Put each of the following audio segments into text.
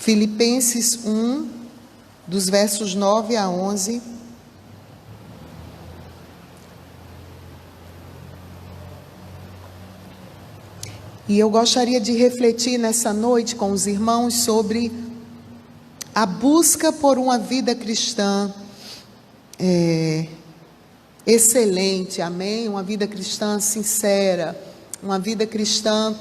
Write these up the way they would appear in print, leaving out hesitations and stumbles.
Filipenses 1, dos versos 9 a 11. E eu gostaria de refletir nessa noite com os irmãos sobre a busca por uma vida cristã excelente, amém? Uma vida cristã sincera, uma vida cristã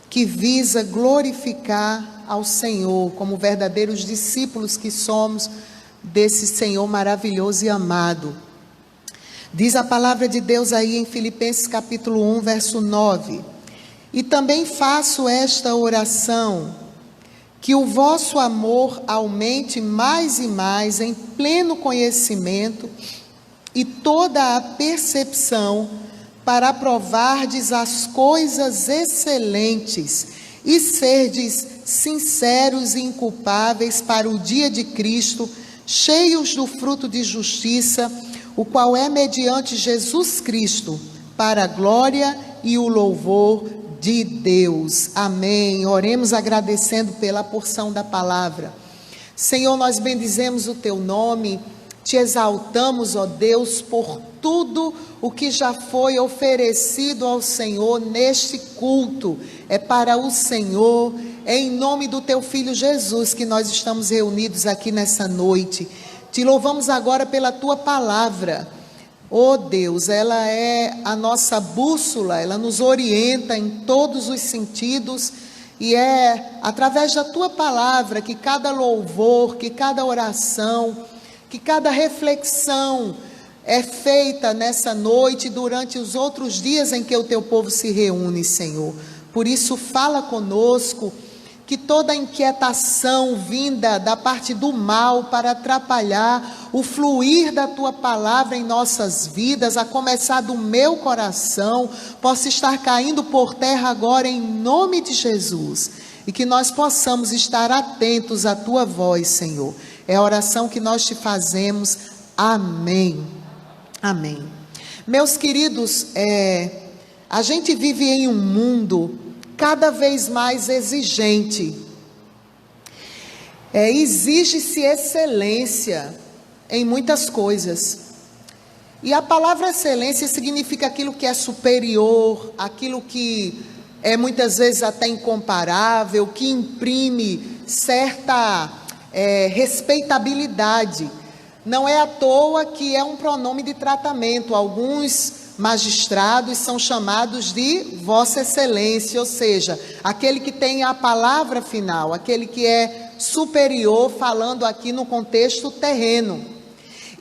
que visa glorificar ao Senhor, como verdadeiros discípulos que somos desse Senhor maravilhoso e amado. Diz a palavra de Deus aí em Filipenses capítulo 1, verso 9: E também faço esta oração, que o vosso amor aumente mais e mais em pleno conhecimento e toda a percepção, para aprovardes as coisas excelentes e serdes sinceros e inculpáveis para o dia de Cristo, cheios do fruto de justiça, o qual é mediante Jesus Cristo, para a glória e o louvor de Deus. Amém. Oremos agradecendo pela porção da palavra. Senhor, nós bendizemos o teu nome, te exaltamos, ó Deus, por tudo o que já foi oferecido ao Senhor neste culto. É para o Senhor, é em nome do teu Filho Jesus que nós estamos reunidos aqui nessa noite. Te louvamos agora pela tua palavra. Oh Deus, ela é a nossa bússola, ela nos orienta em todos os sentidos, e é através da tua palavra que cada louvor, que cada oração, que cada reflexão é feita nessa noite e durante os outros dias em que o teu povo se reúne, Senhor. Por isso, fala conosco, que toda inquietação vinda da parte do mal para atrapalhar o fluir da tua palavra em nossas vidas, a começar do meu coração, possa estar caindo por terra agora em nome de Jesus, e que nós possamos estar atentos à tua voz, Senhor. É a oração que nós te fazemos. Amém. Amém. Meus queridos, a gente vive em um mundo cada vez mais exigente. Exige-se excelência em muitas coisas. E a palavra excelência significa aquilo que é superior, aquilo que é muitas vezes até incomparável, que imprime certa respeitabilidade. Não é à toa que é um pronome de tratamento. Alguns magistrados são chamados de Vossa Excelência, ou seja, aquele que tem a palavra final, aquele que é superior, falando aqui no contexto terreno.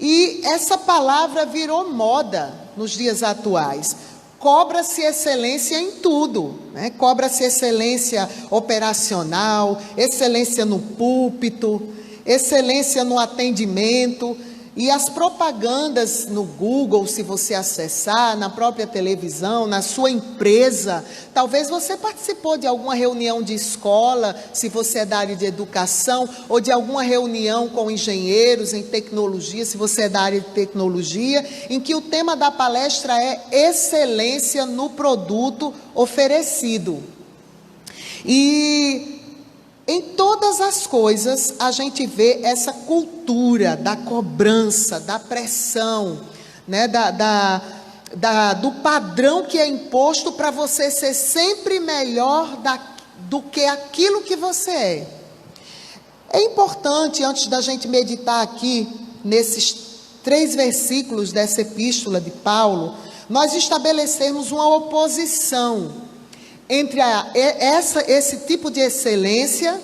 E essa palavra virou moda nos dias atuais. Cobra-se excelência em tudo, né? Cobra-se excelência operacional, excelência no púlpito, excelência no atendimento. E as propagandas no Google, se você acessar, na própria televisão, na sua empresa, talvez você participou de alguma reunião de escola, se você é da área de educação, ou de alguma reunião com engenheiros em tecnologia, se você é da área de tecnologia, em que o tema da palestra é excelência no produto oferecido. E em todas as coisas a gente vê essa cultura da cobrança, da pressão, né? Do padrão que é imposto para você ser sempre melhor do que aquilo que você é. É importante, antes da gente meditar aqui nesses 3 versículos dessa epístola de Paulo, nós estabelecermos uma oposição entre esse tipo de excelência,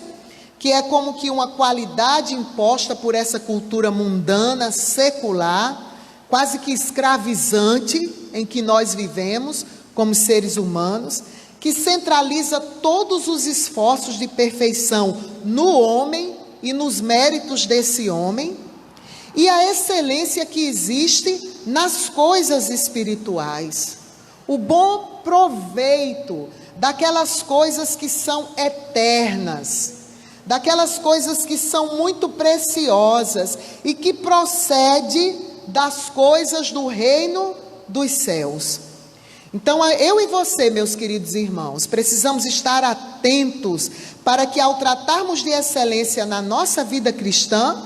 que é como que uma qualidade imposta por essa cultura mundana, secular, quase que escravizante, em que nós vivemos como seres humanos, que centraliza todos os esforços de perfeição no homem e nos méritos desse homem, e a excelência que existe nas coisas espirituais, o bom proveito daquelas coisas que são eternas, daquelas coisas que são muito preciosas e que procede das coisas do reino dos céus. Então, eu e você, meus queridos irmãos, precisamos estar atentos para que, ao tratarmos de excelência na nossa vida cristã,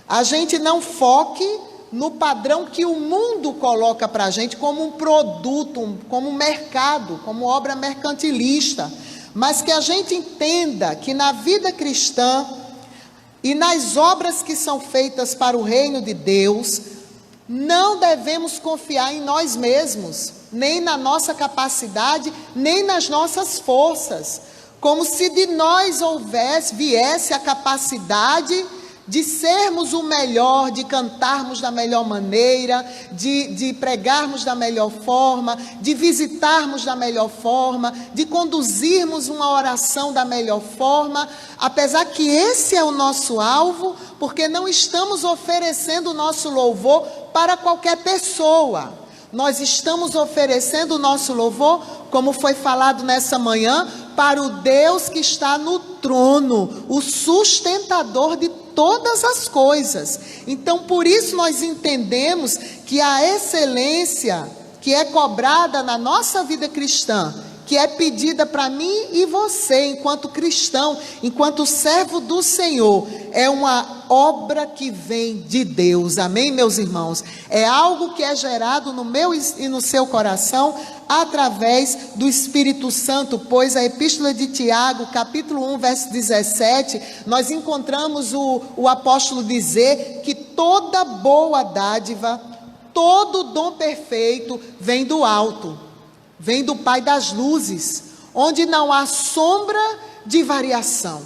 a gente não foque no padrão que o mundo coloca para a gente como um produto, como um mercado, como obra mercantilista, mas que a gente entenda que na vida cristã e nas obras que são feitas para o reino de Deus, não devemos confiar em nós mesmos, nem na nossa capacidade, nem nas nossas forças, como se de nós viesse a capacidade de sermos o melhor, de cantarmos da melhor maneira, de pregarmos da melhor forma, de visitarmos da melhor forma, de conduzirmos uma oração da melhor forma, apesar que esse é o nosso alvo, porque não estamos oferecendo o nosso louvor para qualquer pessoa. Nós estamos oferecendo o nosso louvor, como foi falado nessa manhã, para o Deus que está no trono, o sustentador de todas as coisas. Então, por isso nós entendemos que a excelência que é cobrada na nossa vida cristã, que é pedida para mim e você, enquanto cristão, enquanto servo do Senhor, é uma obra que vem de Deus, amém, meus irmãos? É algo que é gerado no meu e no seu coração, através do Espírito Santo, pois a Epístola de Tiago, capítulo 1, verso 17, nós encontramos o apóstolo dizer que toda boa dádiva, todo dom perfeito vem do alto, vem do Pai das luzes, onde não há sombra de variação.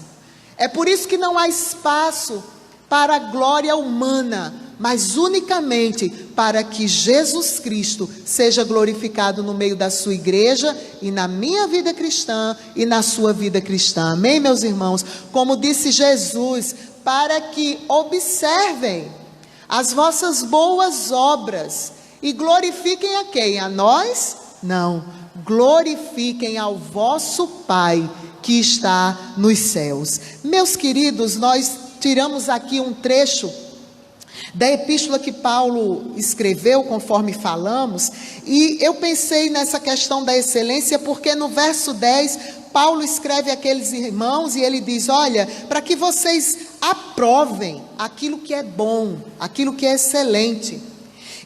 É por isso que não há espaço para a glória humana, mas unicamente para que Jesus Cristo seja glorificado no meio da sua igreja e na minha vida cristã e na sua vida cristã. Amém, meus irmãos? Como disse Jesus, para que observem as vossas boas obras e glorifiquem a quem? A nós? Não, glorifiquem ao vosso Pai que está nos céus. Meus queridos, nós tiramos aqui um trecho da epístola que Paulo escreveu, conforme falamos, e eu pensei nessa questão da excelência, porque no verso 10, Paulo escreve àqueles irmãos e ele diz: olha, para que vocês aprovem aquilo que é bom, aquilo que é excelente.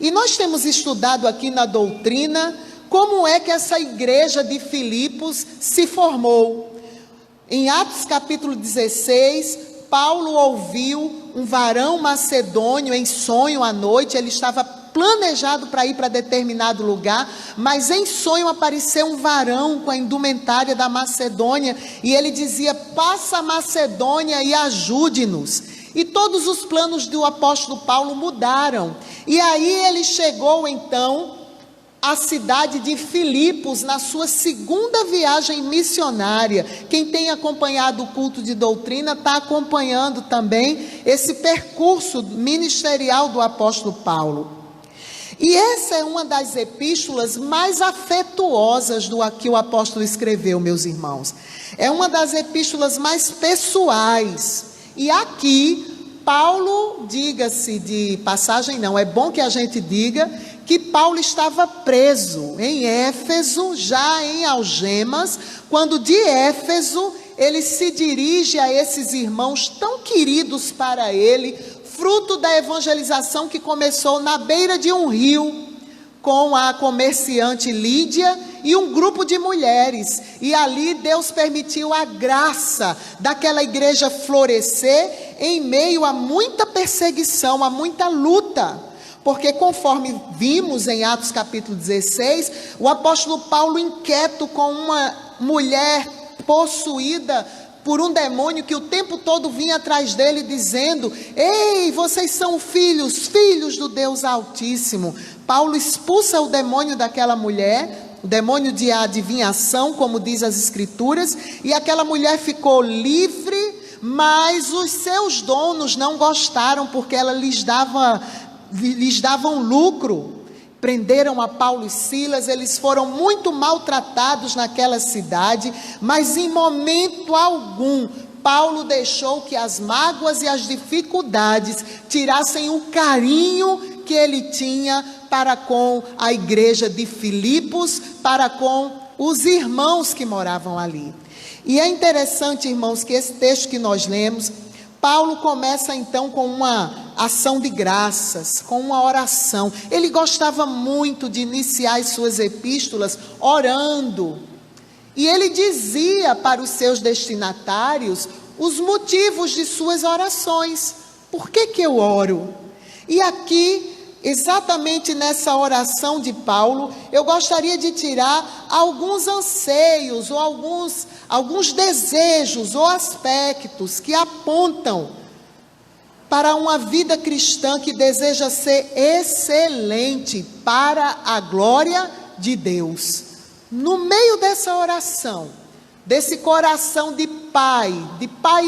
E nós temos estudado aqui na doutrina como é que essa igreja de Filipos se formou. Em Atos capítulo 16, Paulo ouviu um varão macedônio em sonho à noite. Ele estava planejado para ir para determinado lugar, mas em sonho apareceu um varão com a indumentária da Macedônia, e ele dizia: passa a Macedônia e ajude-nos. E todos os planos do apóstolo Paulo mudaram, e aí ele chegou então a cidade de Filipos, na sua segunda viagem missionária. Quem tem acompanhado o culto de doutrina está acompanhando também esse percurso ministerial do apóstolo Paulo. E essa é uma das epístolas mais afetuosas do que o apóstolo escreveu, meus irmãos. É uma das epístolas mais pessoais. E aqui, Paulo, diga-se de passagem, não, é bom que a gente diga que Paulo estava preso em Éfeso, já em algemas, quando de Éfeso ele se dirige a esses irmãos tão queridos para ele, fruto da evangelização que começou na beira de um rio, com a comerciante Lídia e um grupo de mulheres, e ali Deus permitiu a graça daquela igreja florescer em meio a muita perseguição, a muita luta. Porque conforme vimos em Atos capítulo 16, o apóstolo Paulo, inquieto com uma mulher possuída por um demônio que o tempo todo vinha atrás dele dizendo: ei, vocês são filhos do Deus Altíssimo. Paulo expulsa o demônio daquela mulher, o demônio de adivinhação, como diz as escrituras, e aquela mulher ficou livre, mas os seus donos não gostaram, porque ela lhes davam lucro. Prenderam a Paulo e Silas, eles foram muito maltratados naquela cidade, mas em momento algum Paulo deixou que as mágoas e as dificuldades tirassem o carinho que ele tinha para com a igreja de Filipos, para com os irmãos que moravam ali. E é interessante, irmãos, que esse texto que nós lemos, Paulo começa então com uma ação de graças, com uma oração. Ele gostava muito de iniciar as suas epístolas orando. E ele dizia para os seus destinatários os motivos de suas orações. Por que eu oro? E aqui, exatamente nessa oração de Paulo, eu gostaria de tirar alguns anseios ou alguns desejos ou aspectos que apontam para uma vida cristã que deseja ser excelente para a glória de Deus. No meio dessa oração, desse coração de pai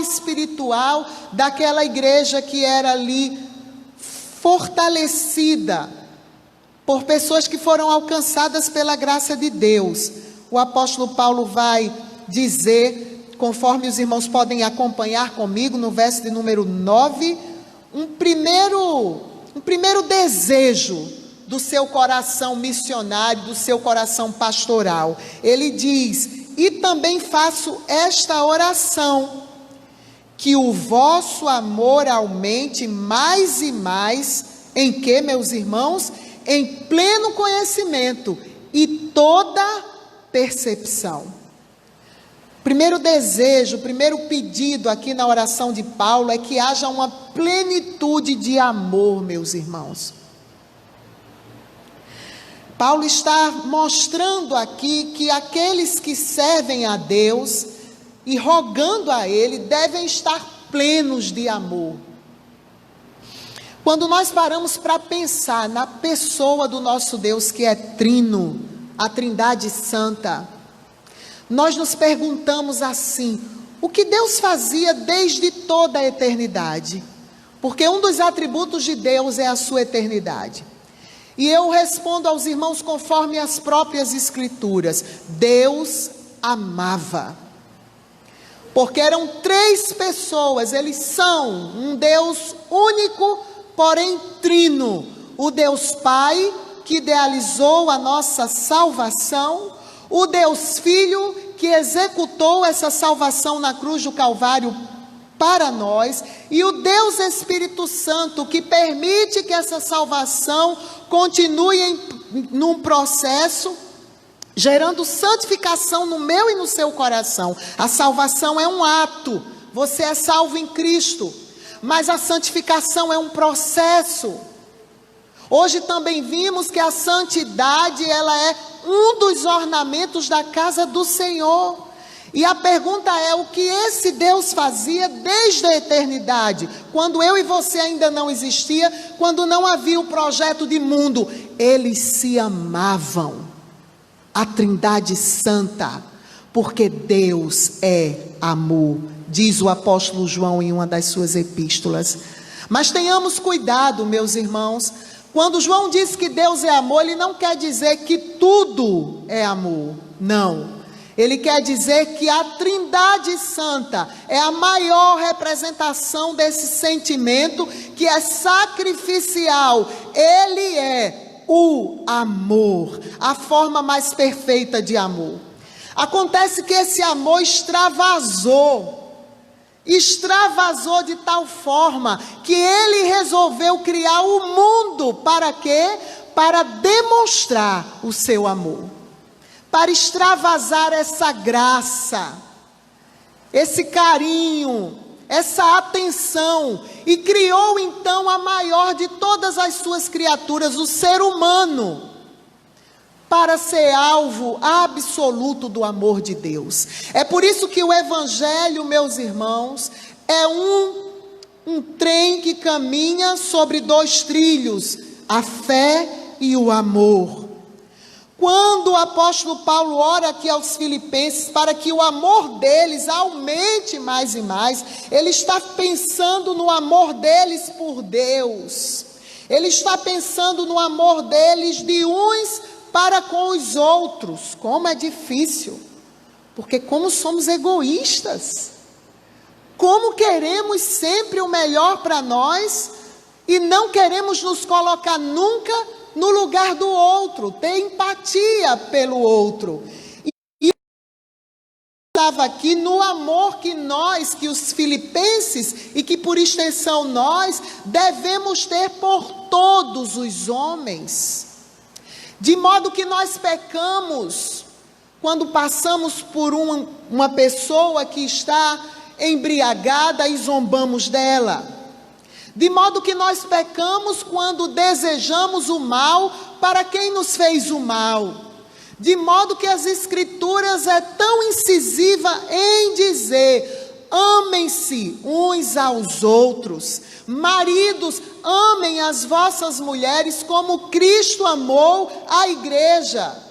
espiritual daquela igreja que era ali fortalecida por pessoas que foram alcançadas pela graça de Deus, o apóstolo Paulo vai dizer, conforme os irmãos podem acompanhar comigo, no verso de número 9, um primeiro desejo do seu coração missionário, do seu coração pastoral. Ele diz: e também faço esta oração, que o vosso amor aumente mais e mais, em que, meus irmãos? Em pleno conhecimento e toda percepção. Primeiro desejo, primeiro pedido aqui na oração de Paulo é que haja uma plenitude de amor, meus irmãos. Paulo está mostrando aqui que aqueles que servem a Deus e rogando a Ele devem estar plenos de amor. Quando nós paramos para pensar na pessoa do nosso Deus que é trino, a Trindade Santa, nós nos perguntamos assim: o que Deus fazia desde toda a eternidade? Porque um dos atributos de Deus é a sua eternidade. E eu respondo aos irmãos conforme as próprias Escrituras: Deus amava. Porque eram três pessoas, eles são um Deus único, porém trino. O Deus Pai, que idealizou a nossa salvação, o Deus Filho, que executou essa salvação na cruz do Calvário para nós, e o Deus Espírito Santo, que permite que essa salvação continue num processo, gerando santificação no meu e no seu coração. A salvação é um ato, você é salvo em Cristo, mas a santificação é um processo. Hoje também vimos que a santidade, ela é um dos ornamentos da casa do Senhor. E a pergunta é: o que esse Deus fazia desde a eternidade, quando eu e você ainda não existia, quando não havia o projeto de mundo? Eles se amavam, a Trindade Santa, porque Deus é amor, diz o apóstolo João em uma das suas epístolas. Mas tenhamos cuidado, meus irmãos, quando João diz que Deus é amor, ele não quer dizer que tudo é amor, não. Ele quer dizer que a Trindade Santa é a maior representação desse sentimento que é sacrificial. Ele é o amor, a forma mais perfeita de amor. Acontece que esse amor extravasou de tal forma que ele resolveu criar o mundo. Para quê? Para demonstrar o seu amor, para extravasar essa graça, esse carinho, essa atenção, e criou então a maior de todas as suas criaturas, o ser humano, para ser alvo absoluto do amor de Deus. É por isso que o Evangelho, meus irmãos, é um trem que caminha sobre dois trilhos: a fé e o amor. Quando o apóstolo Paulo ora aqui aos filipenses para que o amor deles aumente mais e mais, ele está pensando no amor deles por Deus. Ele está pensando no amor deles de uns para com os outros. Como é difícil, porque como somos egoístas, como queremos sempre o melhor para nós E não queremos nos colocar nunca no lugar do outro, ter empatia pelo outro. E estava aqui no amor que nós, que os filipenses, e que por extensão nós, devemos ter por todos os homens. De modo que nós pecamos quando passamos por uma pessoa que está embriagada e zombamos dela. De modo que nós pecamos quando desejamos o mal para quem nos fez o mal. De modo que as Escrituras é tão incisiva em dizer: amem-se uns aos outros. Maridos, amem as vossas mulheres como Cristo amou a igreja.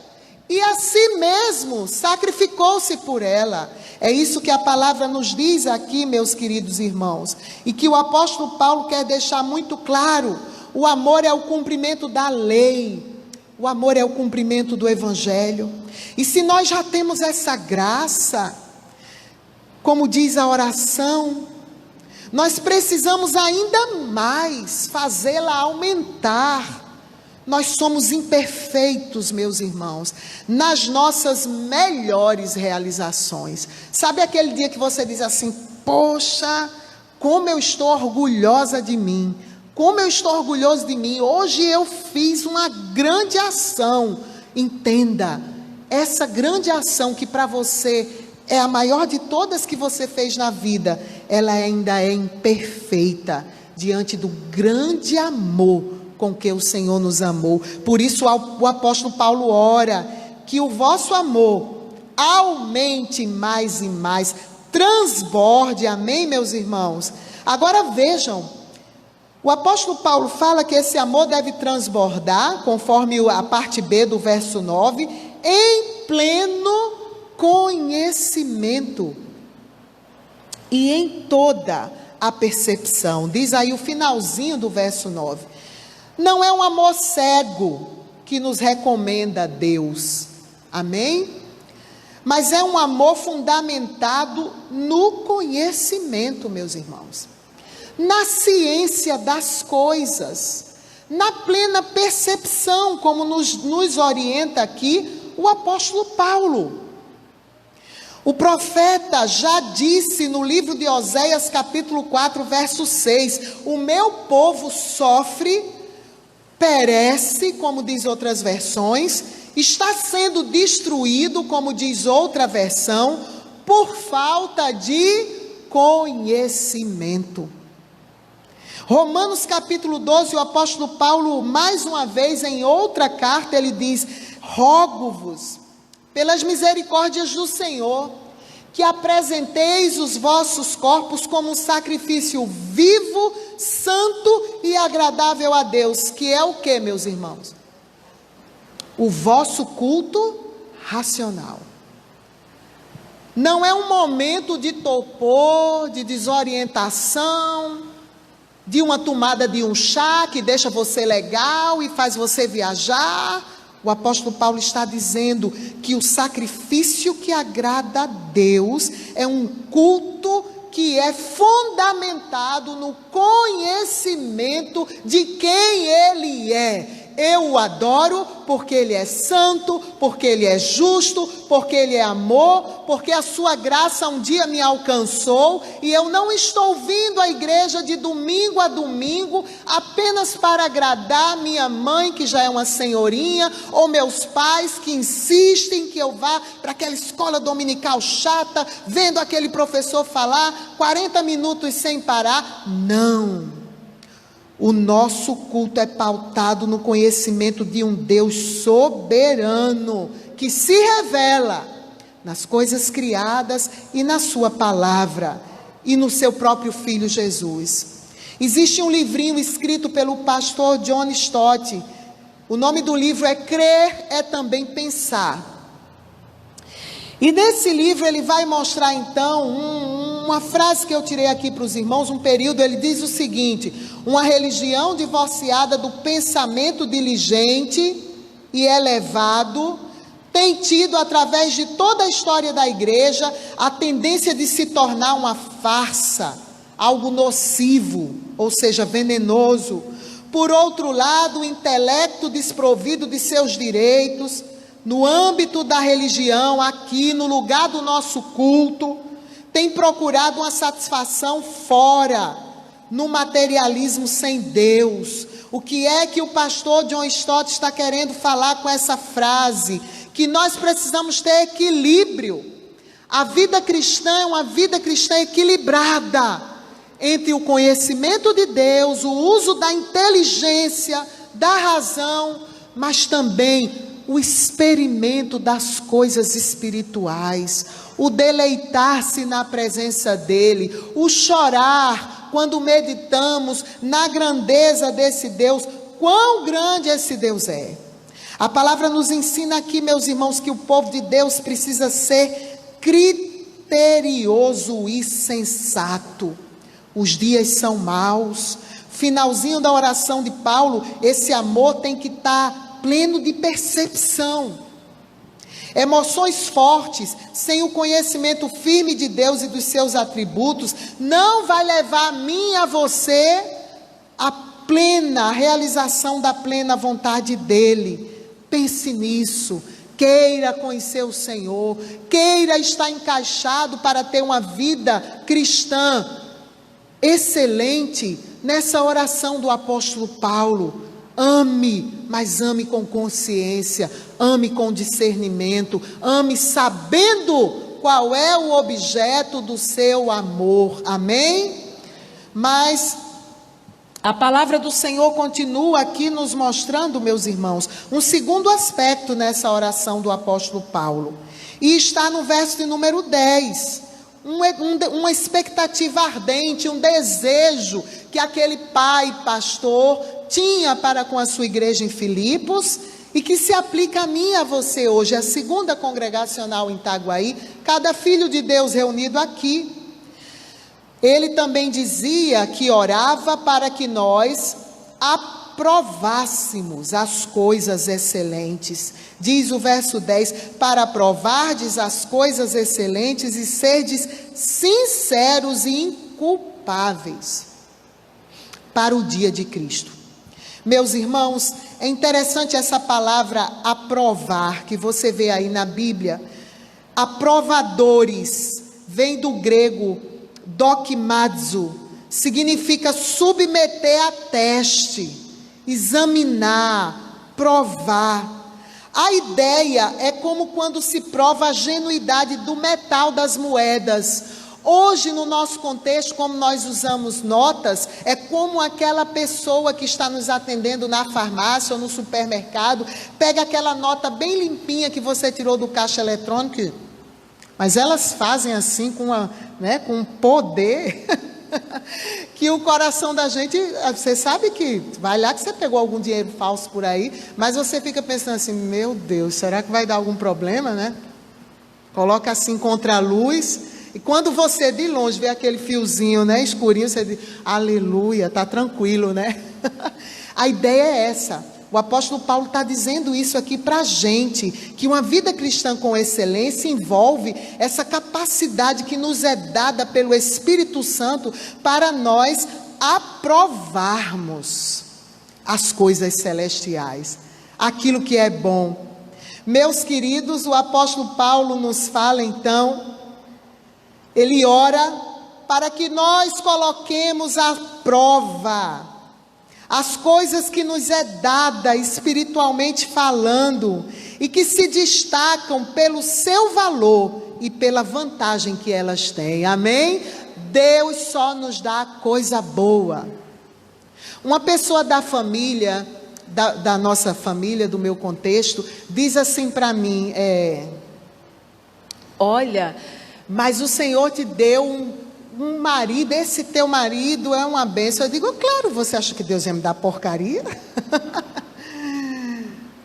E a si mesmo sacrificou-se por ela. É isso que a palavra nos diz aqui, meus queridos irmãos. E que o apóstolo Paulo quer deixar muito claro. O amor é o cumprimento da lei. O amor é o cumprimento do evangelho. E se nós já temos essa graça, como diz a oração, nós precisamos ainda mais fazê-la aumentar. Nós somos imperfeitos, meus irmãos, nas nossas melhores realizações. Sabe aquele dia que você diz assim: poxa, como eu estou orgulhosa de mim, como eu estou orgulhoso de mim, hoje eu fiz uma grande ação. Entenda, essa grande ação que para você é a maior de todas que você fez na vida, ela ainda é imperfeita diante do grande amor com que o Senhor nos amou. Por isso o apóstolo Paulo ora que o vosso amor aumente mais e mais, transborde, amém, meus irmãos? Agora vejam, o apóstolo Paulo fala que esse amor deve transbordar, conforme a parte B do verso 9, em pleno conhecimento e em toda a percepção. Diz aí o finalzinho do verso 9. Não é um amor cego que nos recomenda Deus, amém? Mas é um amor fundamentado no conhecimento, meus irmãos, na ciência das coisas, na plena percepção, como nos orienta aqui o apóstolo Paulo. O profeta já disse no livro de Oséias, capítulo 4, verso 6, o meu povo sofre, perece, como diz outras versões, está sendo destruído, como diz outra versão, por falta de conhecimento. Romanos capítulo 12, o apóstolo Paulo, mais uma vez em outra carta, ele diz: rogo-vos, pelas misericórdias do Senhor, que apresenteis os vossos corpos como um sacrifício vivo, santo e agradável a Deus, que é o que, meus irmãos? O vosso culto racional. Não é um momento de torpor, de desorientação, de uma tomada de um chá que deixa você legal e faz você viajar. O apóstolo Paulo está dizendo que o sacrifício que agrada a Deus é um culto que é fundamentado no conhecimento de quem Ele é. Eu o adoro porque Ele é santo, porque Ele é justo, porque Ele é amor, porque a sua graça um dia me alcançou, e eu não estou vindo à igreja de domingo a domingo apenas para agradar minha mãe, que já é uma senhorinha, ou meus pais que insistem que eu vá para aquela escola dominical chata, vendo aquele professor falar 40 minutos sem parar. Não. O nosso culto é pautado no conhecimento de um Deus soberano, que se revela nas coisas criadas e na sua palavra, e no seu próprio Filho Jesus. Existe um livrinho escrito pelo pastor John Stott. O nome do livro é Crer é Também Pensar. E nesse livro ele vai mostrar então uma frase que eu tirei aqui para os irmãos, um período. Ele diz o seguinte: uma religião divorciada do pensamento diligente e elevado tem tido, através de toda a história da igreja, a tendência de se tornar uma farsa, algo nocivo. ou seja, venenoso. Por outro lado, o intelecto desprovido de seus direitos, no âmbito da religião, aqui no lugar do nosso culto, tem procurado uma satisfação fora, no materialismo sem Deus. O que é que o pastor John Stott está querendo falar com essa frase? Que nós precisamos ter equilíbrio. A vida cristã é uma vida cristã equilibrada entre o conhecimento de Deus, o uso da inteligência, da razão, mas também o experimento das coisas espirituais, o deleitar-se na presença dEle, o chorar quando meditamos na grandeza desse Deus, quão grande esse Deus é. A palavra nos ensina aqui, meus irmãos, que o povo de Deus precisa ser criterioso e sensato. Os dias são maus. Finalzinho da oração de Paulo, esse amor tem que estar pleno de percepção. Emoções fortes, sem o conhecimento firme de Deus e dos seus atributos, não vai levar a mim e a você à plena realização da plena vontade dEle. Pense nisso. Queira conhecer o Senhor, queira estar encaixado para ter uma vida cristã excelente. Nessa oração do apóstolo Paulo, ame, mas ame com consciência, ame com discernimento, ame sabendo qual é o objeto do seu amor, amém? Mas a palavra do Senhor continua aqui nos mostrando, meus irmãos, um segundo aspecto nessa oração do apóstolo Paulo, e está no verso de número 10, uma expectativa ardente, um desejo que aquele pai pastor tinha para com a sua igreja em Filipos, e que se aplica a mim e a você hoje, a segunda congregacional em Itaguaí, cada filho de Deus reunido aqui. Ele também dizia que orava para que nós aprovássemos as coisas excelentes. Diz o verso 10, para aprovardes as coisas excelentes e serdes sinceros e inculpáveis para o dia de Cristo. Meus irmãos, é interessante essa palavra aprovar, que você vê aí na Bíblia. Aprovadores, vem do grego dokimazo, significa submeter a teste, examinar, provar. A ideia é como quando se prova a genuidade do metal das moedas. Hoje, no nosso contexto, como nós usamos notas, é como aquela pessoa que está nos atendendo na farmácia ou no supermercado, pega aquela nota bem limpinha que você tirou do caixa eletrônico, mas elas fazem assim com um poder que o coração da gente, você sabe que vai lá que você pegou algum dinheiro falso por aí, mas você fica pensando assim, meu Deus, será que vai dar algum problema, né? Coloca assim contra a luz, e quando você de longe vê aquele fiozinho, né, escurinho, você diz, aleluia, está tranquilo, né? A ideia é essa. O apóstolo Paulo está dizendo isso aqui para a gente, que uma vida cristã com excelência envolve essa capacidade que nos é dada pelo Espírito Santo para nós aprovarmos as coisas celestiais, aquilo que é bom. Meus queridos, o apóstolo Paulo nos fala então, ele ora para que nós coloquemos à prova as coisas que nos é dada espiritualmente falando, e que se destacam pelo seu valor e pela vantagem que elas têm, amém? Deus só nos dá coisa boa. Uma pessoa da família, da nossa família, do meu contexto, diz assim para mim, olha, mas o Senhor te deu um marido, esse teu marido é uma bênção. Eu digo, claro, você acha que Deus ia me dar porcaria?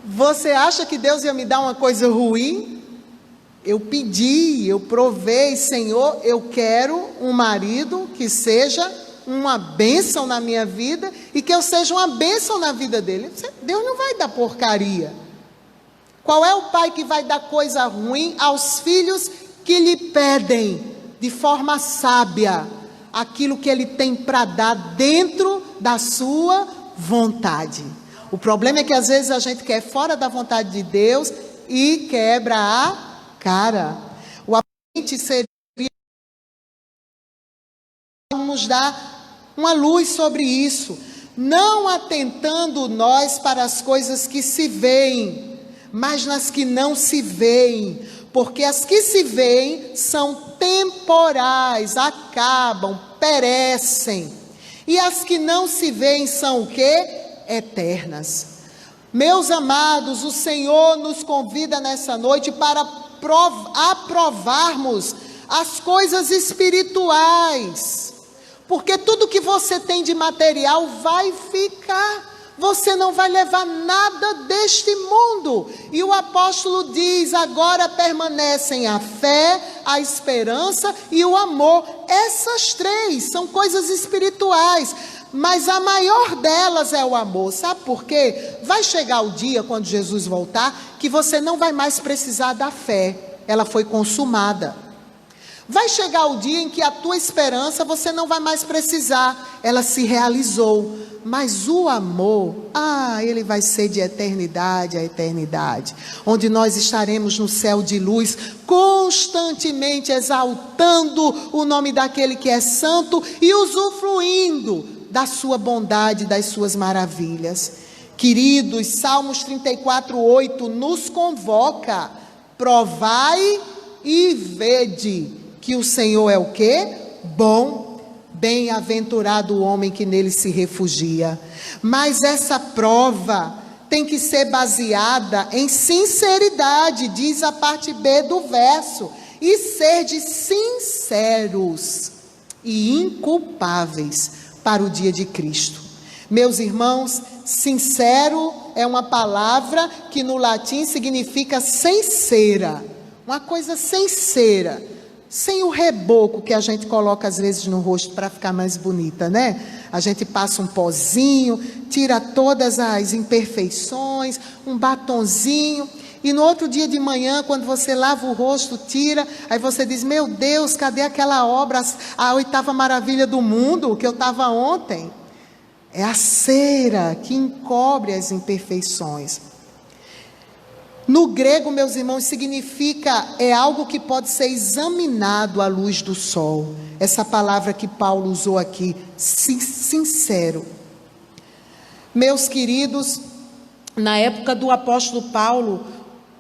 Você acha que Deus ia me dar uma coisa ruim? Eu pedi, eu provei, Senhor, eu quero um marido que seja uma bênção na minha vida e que eu seja uma bênção na vida dele. Deus não vai dar porcaria. Qual é o pai que vai dar coisa ruim aos filhos que lhe pedem de forma sábia aquilo que Ele tem para dar dentro da sua vontade. O problema é que às vezes a gente quer fora da vontade de Deus e quebra a cara. O aparente seria nos dar uma luz sobre isso, não atentando nós para as coisas que se veem, mas nas que não se veem, porque as que se veem são temporais, acabam, perecem, e as que não se veem são o quê? Eternas. Meus amados, o Senhor nos convida nessa noite para aprovarmos as coisas espirituais, porque tudo que você tem de material vai ficar. Você não vai levar nada deste mundo. E o apóstolo diz: agora permanecem a fé, a esperança e o amor. Essas três são coisas espirituais, mas a maior delas é o amor. Sabe por quê? Vai chegar o dia, quando Jesus voltar, que você não vai mais precisar da fé. Ela foi consumada. Vai chegar o dia em que a tua esperança você não vai mais precisar. Ela se realizou. Mas o amor, ele vai ser de eternidade a eternidade, onde nós estaremos no céu de luz, constantemente exaltando o nome daquele que é santo e usufruindo da sua bondade, das suas maravilhas. Queridos, Salmos 34:8 nos convoca: provai e vede que o Senhor é o quê? Bom. Bem-aventurado o homem que nele se refugia. Mas essa prova tem que ser baseada em sinceridade, diz a parte B do verso, e ser de sinceros e inculpáveis para o dia de Cristo. Meus irmãos, sincero é uma palavra que no latim significa sincera, uma coisa sincera, sem o reboco que a gente coloca às vezes no rosto para ficar mais bonita, né? A gente passa um pozinho, tira todas as imperfeições, um batonzinho, e no outro dia de manhã, quando você lava o rosto, tira, aí você diz: meu Deus, cadê aquela obra, a oitava maravilha do mundo que eu estava ontem? É a cera que encobre as imperfeições. No grego, meus irmãos, significa, é algo que pode ser examinado à luz do sol. Essa palavra que Paulo usou aqui, sincero. Meus queridos, na época do apóstolo Paulo,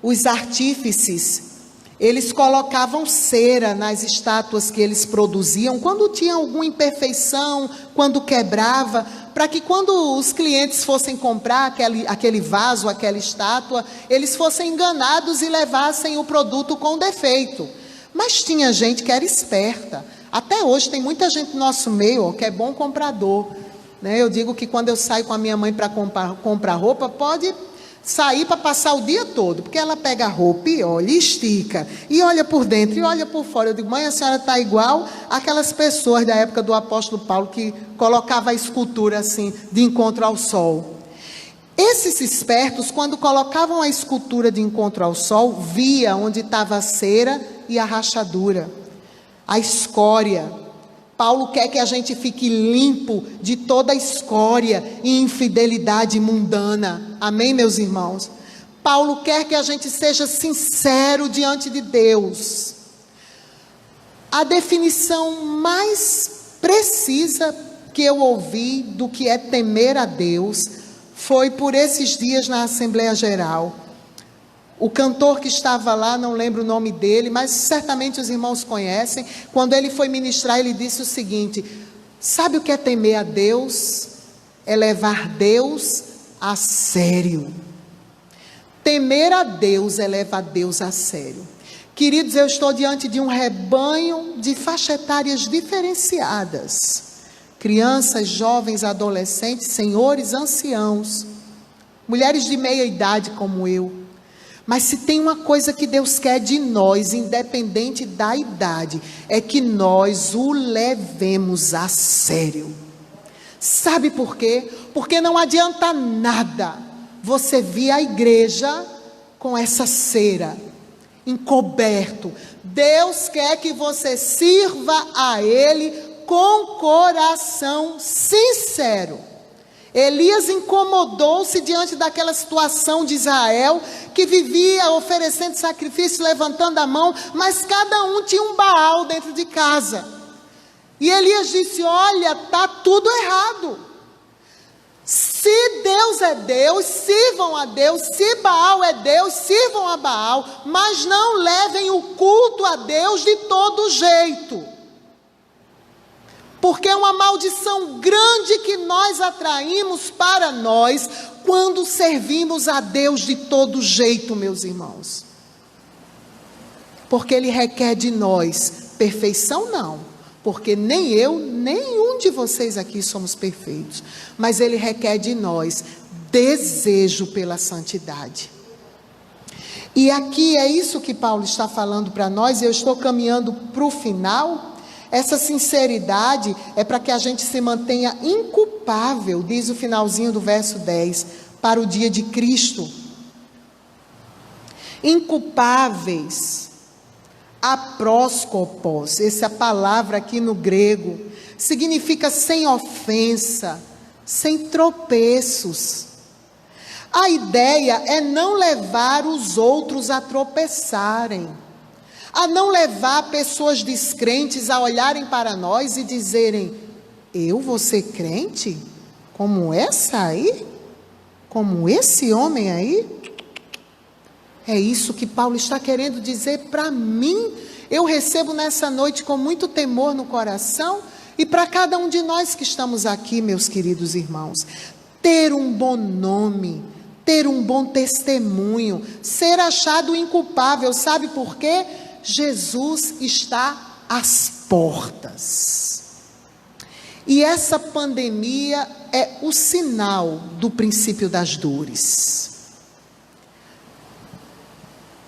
os artífices, eles colocavam cera nas estátuas que eles produziam, quando tinha alguma imperfeição, quando quebrava, para que quando os clientes fossem comprar aquele vaso, aquela estátua, eles fossem enganados e levassem o produto com defeito. Mas tinha gente que era esperta. Até hoje tem muita gente no nosso meio que é bom comprador, né? Eu digo que quando eu saio com a minha mãe para comprar roupa, pode sair para passar o dia todo, porque ela pega a roupa e olha, e estica, e olha por dentro, e olha por fora. Eu digo: mãe, a senhora está igual aquelas pessoas da época do apóstolo Paulo, que colocava a escultura assim, de encontro ao sol. Esses espertos, quando colocavam a escultura de encontro ao sol, via onde estava a cera e a rachadura, a escória. Paulo quer que a gente fique limpo de toda a escória e infidelidade mundana. Amém, meus irmãos? Paulo quer que a gente seja sincero diante de Deus. A definição mais precisa que eu ouvi do que é temer a Deus foi por esses dias na Assembleia Geral. O cantor que estava lá, não lembro o nome dele, mas certamente os irmãos conhecem. Quando ele foi ministrar, ele disse o seguinte: sabe o que é temer a Deus? É levar Deus a sério. Temer a Deus é levar Deus a sério. Queridos, eu estou diante de um rebanho de faixa etárias diferenciadas. Crianças, jovens, adolescentes, senhores, anciãos, mulheres de meia idade como eu. Mas se tem uma coisa que Deus quer de nós, independente da idade, é que nós o levemos a sério. Sabe por quê? Porque não adianta nada você vir à igreja com essa cera, encoberto. Deus quer que você sirva a Ele com coração sincero. Elias incomodou-se diante daquela situação de Israel, que vivia oferecendo sacrifício, levantando a mão, mas cada um tinha um Baal dentro de casa. E Elias disse: olha, está tudo errado. Se Deus é Deus, sirvam a Deus. Se Baal é Deus, sirvam a Baal. Mas não levem o culto a Deus de todo jeito. Porque é uma maldição grande que nós atraímos para nós quando servimos a Deus de todo jeito, meus irmãos. Porque Ele requer de nós perfeição, não. Porque nem eu, nenhum de vocês aqui somos perfeitos. Mas Ele requer de nós desejo pela santidade. E aqui é isso que Paulo está falando para nós. Eu estou caminhando para o final. Essa sinceridade é para que a gente se mantenha inculpável, diz o finalzinho do verso 10, para o dia de Cristo. Inculpáveis. Apróskopos, essa palavra aqui no grego, significa sem ofensa, sem tropeços. A ideia é não levar os outros a tropeçarem, a não levar pessoas descrentes a olharem para nós e dizerem: eu vou ser crente? Como essa aí? Como esse homem aí? É isso que Paulo está querendo dizer para mim. Eu recebo nessa noite com muito temor no coração, e para cada um de nós que estamos aqui, meus queridos irmãos, ter um bom nome, ter um bom testemunho, ser achado inculpável. Sabe por quê? Jesus está às portas. E essa pandemia é o sinal do princípio das dores.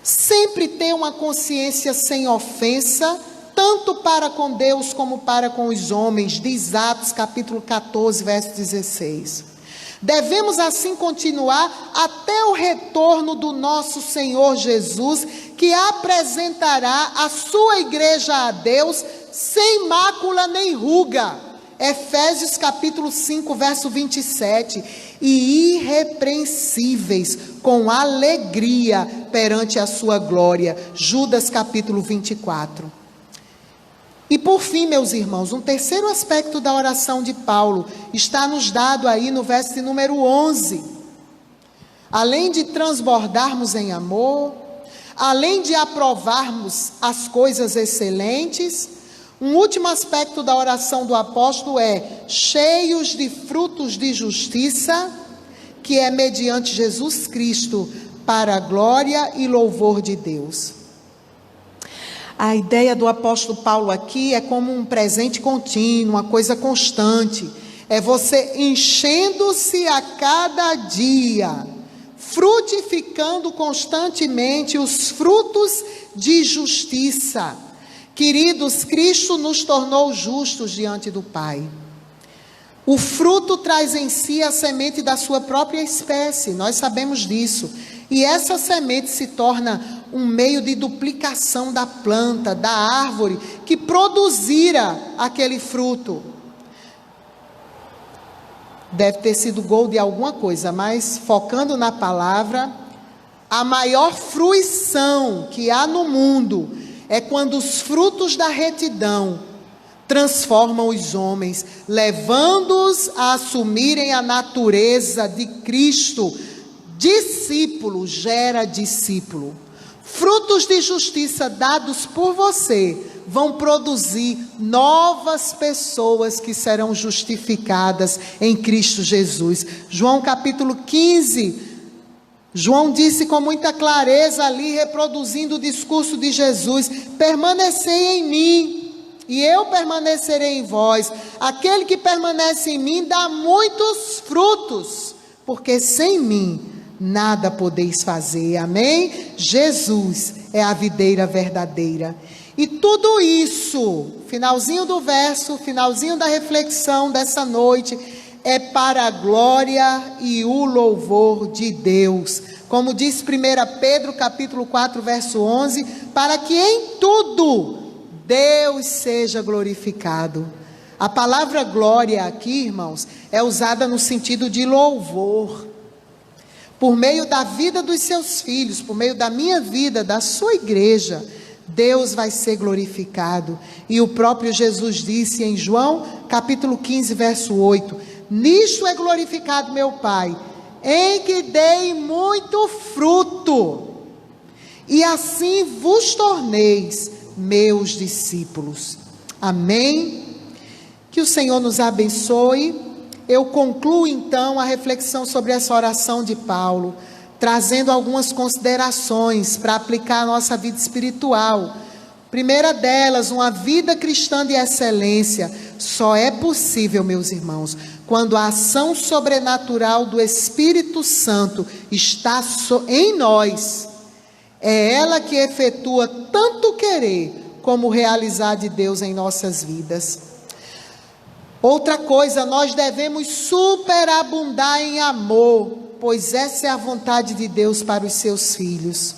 Sempre ter uma consciência sem ofensa, tanto para com Deus como para com os homens, diz Atos capítulo 14, verso 16. Devemos assim continuar até o retorno do nosso Senhor Jesus, que apresentará a sua igreja a Deus sem mácula nem ruga. Efésios capítulo 5, verso 27. E irrepreensíveis, com alegria perante a sua glória. Judas capítulo 24. E por fim, meus irmãos, um terceiro aspecto da oração de Paulo está nos dado aí no verso de número 11. Além de transbordarmos em amor, além de aprovarmos as coisas excelentes, um último aspecto da oração do apóstolo é cheios de frutos de justiça, que é mediante Jesus Cristo, para a glória e louvor de Deus. A ideia do apóstolo Paulo aqui é como um presente contínuo, uma coisa constante. É você enchendo-se a cada dia, frutificando constantemente os frutos de justiça. Queridos, Cristo nos tornou justos diante do Pai. O fruto traz em si a semente da sua própria espécie, nós sabemos disso. E essa semente se torna um meio de duplicação da planta, da árvore, que produzira aquele fruto. Deve ter sido gol de alguma coisa, mas focando na palavra, a maior fruição que há no mundo é quando os frutos da retidão transformam os homens, levando-os a assumirem a natureza de Cristo. Discípulo gera discípulo. Frutos de justiça dados por você vão produzir novas pessoas que serão justificadas em Cristo Jesus. João capítulo 15, João disse com muita clareza ali, reproduzindo o discurso de Jesus: permanecei em mim, e eu permanecerei em vós. Aquele que permanece em mim dá muitos frutos, porque sem mim nada podeis fazer. Amém? Jesus é a videira verdadeira. E tudo isso, finalzinho do verso, finalzinho da reflexão dessa noite, é para a glória e o louvor de Deus. Como diz 1 Pedro capítulo 4, verso 11, para que em tudo Deus seja glorificado. A palavra glória aqui, irmãos, é usada no sentido de louvor. Por meio da vida dos seus filhos, por meio da minha vida, da sua igreja, Deus vai ser glorificado. E o próprio Jesus disse em João, capítulo 15, verso 8: nisto é glorificado meu Pai, em que dei muito fruto, e assim vos torneis meus discípulos. Amém? Que o Senhor nos abençoe. Eu concluo então a reflexão sobre essa oração de Paulo, trazendo algumas considerações para aplicar à nossa vida espiritual. Primeira delas, uma vida cristã de excelência só é possível, meus irmãos, quando a ação sobrenatural do Espírito Santo está em nós. É ela que efetua tanto querer como realizar de Deus em nossas vidas. Outra coisa, nós devemos superabundar em amor, pois essa é a vontade de Deus para os seus filhos.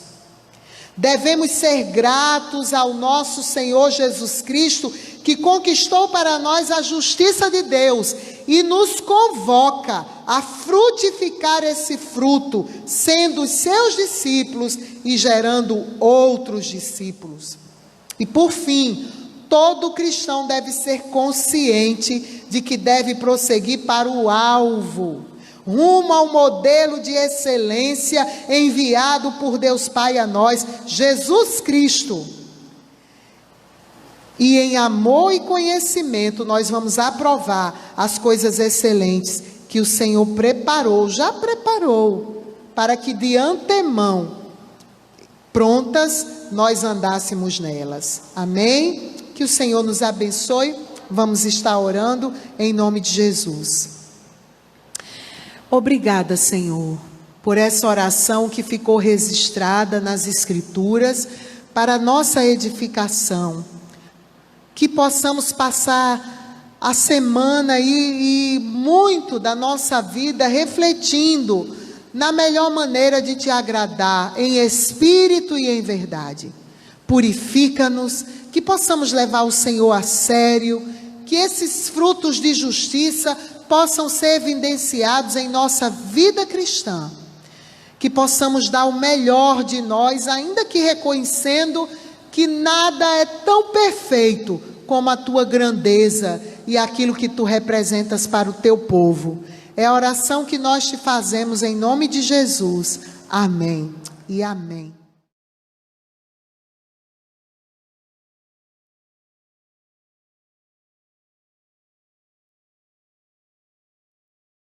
Devemos ser gratos ao nosso Senhor Jesus Cristo, que conquistou para nós a justiça de Deus e nos convoca a frutificar esse fruto, sendo os seus discípulos e gerando outros discípulos. E por fim, todo cristão deve ser consciente de que deve prosseguir para o alvo, rumo ao modelo de excelência enviado por Deus Pai a nós, Jesus Cristo. E em amor e conhecimento nós vamos aprovar as coisas excelentes que o Senhor preparou, já preparou, para que de antemão, prontas, nós andássemos nelas. Amém? Que o Senhor nos abençoe. Vamos estar orando em nome de Jesus. Obrigada, Senhor, por essa oração que ficou registrada nas Escrituras para nossa edificação. Que possamos passar a semana e muito da nossa vida refletindo na melhor maneira de te agradar, em espírito e em verdade. Purifica-nos, que possamos levar o Senhor a sério, que esses frutos de justiça possam ser evidenciados em nossa vida cristã, que possamos dar o melhor de nós, ainda que reconhecendo que nada é tão perfeito como a tua grandeza e aquilo que tu representas para o teu povo. É a oração que nós te fazemos em nome de Jesus. Amém e amém.